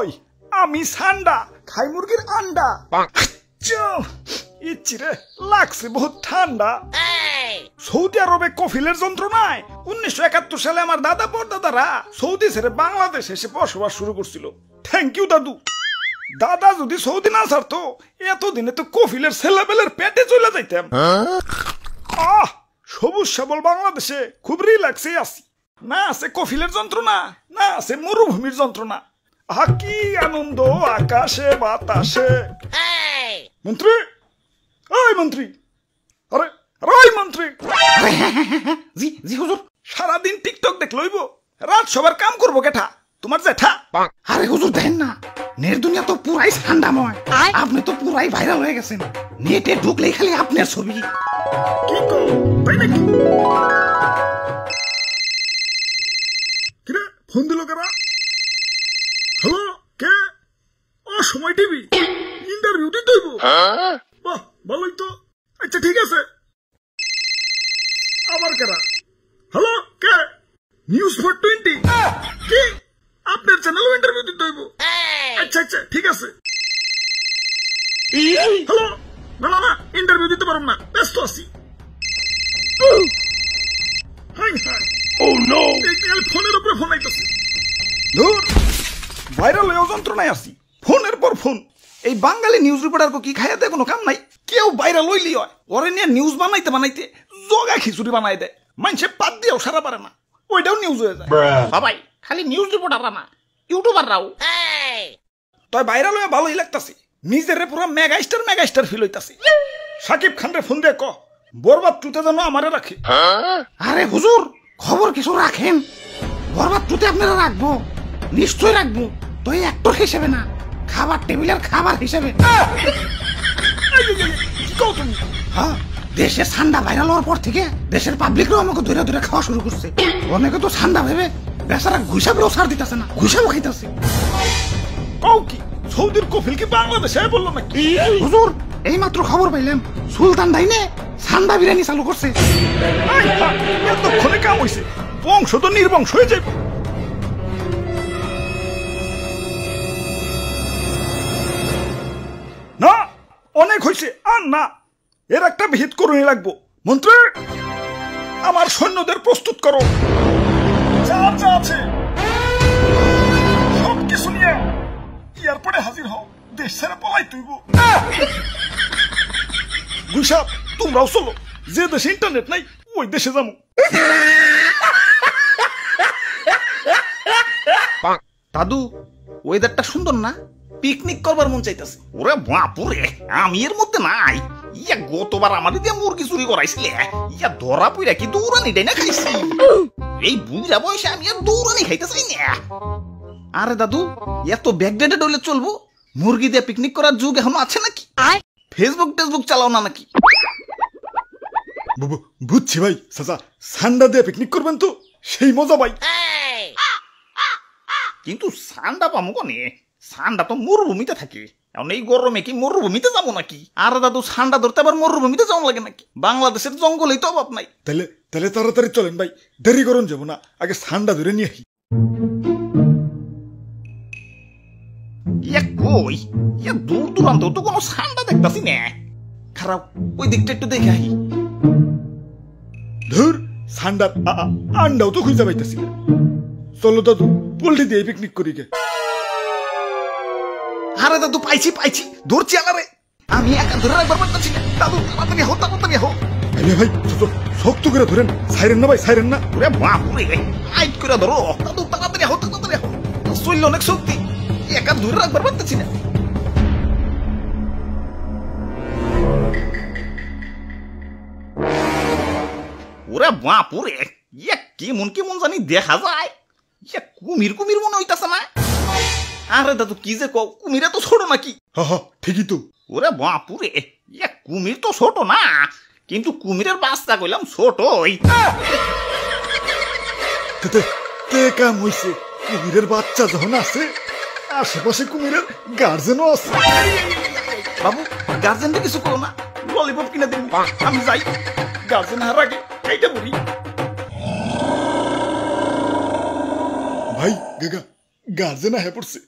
ওই আমি সান্ডা খাই মুরগির আন্ডা। ইচ্ছিরে লাগছে বহুত ঠান্ডা। সৌদি আরবে কফিলের যন্ত্রণায় 1971 সালে আমার দাদা পরদাদারা সৌদি ছেড়ে বাংলাদেশ এসে বসবাস শুরু করছিল। থ্যাংক ইউ দাদু। দাদা যদি সৌদি না ছাড়তো এতদিনে তো কফিলের ছেলেবেলের পেটে চলে যাইতাম। সবুজ সবল বাংলাদেশে খুব রিল্যাক্সে আছি। না আছে কফিলের যন্ত্রণা, না আছে মরুভূমির যন্ত্রণা। কি আনন্দ আকাশে বাতাসে। মন্ত্রী, ওই মন্ত্রী, আরে ওই মন্ত্রী। জি জি হুজুর। সারাদিন টিকটক দেখ লইব, রাত সবার কাম করবো কেঠা? তোমার জেঠা। আরে হুজুর দেখেন না, নেট দুনিয়া তো পুরাই ঠান্ডাময়। আপনি তো পুরাই ভাইরাল হয়ে গেছেন। নেটে ঢুকলেই খালি আপনার ছবি। কি কর তাই নাকি? কিরে ফোন দিল কারা? হ্যালো, কে? সময় টিভি ইন্টারভিউ দিতে হইব। বাহ ভালোই তো। আচ্ছা ঠিক আছে। আবার কারা? হ্যালো, কে? নিউজ 420। কি আপনার চ্যানেলও ইন্টারভিউ দিতে হইব? আচ্ছা আচ্ছা ঠিক আছে। হ্যালো, না না না ইন্টারভিউ দিতে পারব না, ব্যস্ত আছি। ফোনের উপরে ফোন আইতাছে। ধুর, ভাইরাল হয়ে যন্ত্রণায় আছি। ফোনের পর ফোন। এই বাঙালি নিউজ রিপোর্টার কি খাইয়াতে কোনো কাম নাই। কেউ ভাইরাল হইলি হয়, ওরে নিয়ে নিউজ বানাইতে বানাইতে জগা খিচুড়ি বানাই দেয়। মানুষে পাত দিয়েও সারা পারে না, ওইটাও নিউজ হয়ে যায়। সবাই খালি নিউজ রিপোর্টার না, ইউটিউবাররাও। তাই ভাইরাল হয়ে ভালোই লাগতাছে। নিজের পুরো মেগাস্টার ফিল হইতাছে। সাকিব খান রে ফোন দিয়ে ক বরবাদ 2 তে যেন আমারে রাখে। আরে হুজুর, খবর কিছু রাখেন। বরবাদ 2 তে আপনারা রাখবো, নিশ্চয় রাখবো। তো এই অ্যাক্টর হিসেবে না, খাবার টেবিলের খাবার হিসেবে। হ্যাঁ, দেশে ঠান্ডা ভাইরাল হওয়ার পর থেকে দেশের পাবলিকরাও আমাকে ধরে ধরে খাওয়া শুরু করছে। অনেকে তো ঠান্ডা ভেবে বেচারা ঘুষাবেও ছাড় দিতেছে না, ঘুষাবো খাইতেছে। কও কি সৌদির কফিল কি বাংলাদেশে বললো নাকি? হুজুর এই মাত্র খবর পাইলাম, সুলতান ডাইনে ঠান্ডা বিরিয়ানি চালু করছে। এতক্ষণে কাম হইছে, বংশ তো নির্বংশ হয়ে যাবে। না অনেক হয়েছে, আর না, এর একটা ভিত করুনি লাগবো। মন্ত্রী, আমার সৈন্যদের প্রস্তুত করো। যা যা আছে সব কিছু নিয়ে এয়ারপোর্টে হাজির হও। দেশ ছেড়ে পলাই তুইব। গুইসাব, তোমরাও চলো। যে দেশে ইন্টারনেট নাই ওই দেশে যাবো। দাদু, ওয়েদারটা সুন্দর না? পিকনিক করবার মন চাইতেছে। ওরে বাপুরে, আমি এর মধ্যে নাই। ইয়া গতবার আমাদের দিয়ে মুরগি চুরি করাইছিলে, ইয়া ধরা পইরা কি দৌড়ানি ডাইনা খাইছি। এই বুড়া বয়সে আমি আর দৌড়ানি খাইতে চাই না। আরে দাদু, এত ব্যাকডেটেড হইলে চলবো? মুরগি দিয়ে পিকনিক করার যুগ এখনো আছে নাকি? ফেসবুক চালাও না নাকি? বুঝছি ভাই, চাচা সান্ডা দিয়ে পিকনিক করবেন তো সেই মজা ভাই। কিন্তু সান্ডা পামো কনে? সান্ডা তো মরুভূমিতে থাকে। এখন এই গরমে কি মরুভূমিতে যাবো নাকি? আরে দাদু, ঠান্ডা ধরতে আবার মরুভূমিতে যাওয়া লাগে নাকি? বাংলাদেশের জঙ্গলেই তো অভাব নাই। তাহলে তাড়াতাড়ি চলেন ভাই, দেরি করুন যাবো না, আগে সান্ডা ধরে নিয়ে আসি। ইয়া কই, ইয়া দূর দূরান্ত তো কোনো সান্ডা দেখতাছি না। খারাপ, ওই দিকটা একটু দেখে আহি। ধুর, সান্ডার আন্ডাও তো খুঁজে পাইতেছি না। চলো দাদু, পোল্ট্রি দিয়ে পিকনিক করি গে। আরে দাদু, পাইছি ধরছি। আরে আমি একা ধরে রাখবার পারতেছি না। দাদু তাড়াতাড়ি হো। ভাই শক্ত করে ধরেন, সাইরেন না ভাই, সাইরেন না। ওরে বাপুরে, আইট করে ধরো। দাদু তাড়াতাড়ি হো। শরীরে অনেক শক্তি, একা ধরে রাখবার পারতেছি না। ওরে বাপুরে, ইয়া কেমন জানি দেখা যায়। ইয়া কুমির মনে হইতাছে না? আরে দাদু, কি যে কও, কুমিরে তো ছোট নাকি? হ্যাঁ ঠিকই তো। ওরে বাপুরে, ইয়া কুমির তো ছোট না, কিন্তু কুমিরের বাচ্চা কইলাম ছোটই। কাম হইছে, কুমিরের বাচ্চা যখন আছে, আশেপাশে কুমিরের গার্জেনও আছে। বাবু, গার্জেনটা কিছু করো না, ললিপপ কিনে দিন। আমি যাই, গার্জেন হার আগে এইটা বলি। ভাই গার্জেন হয়ে পড়ছে।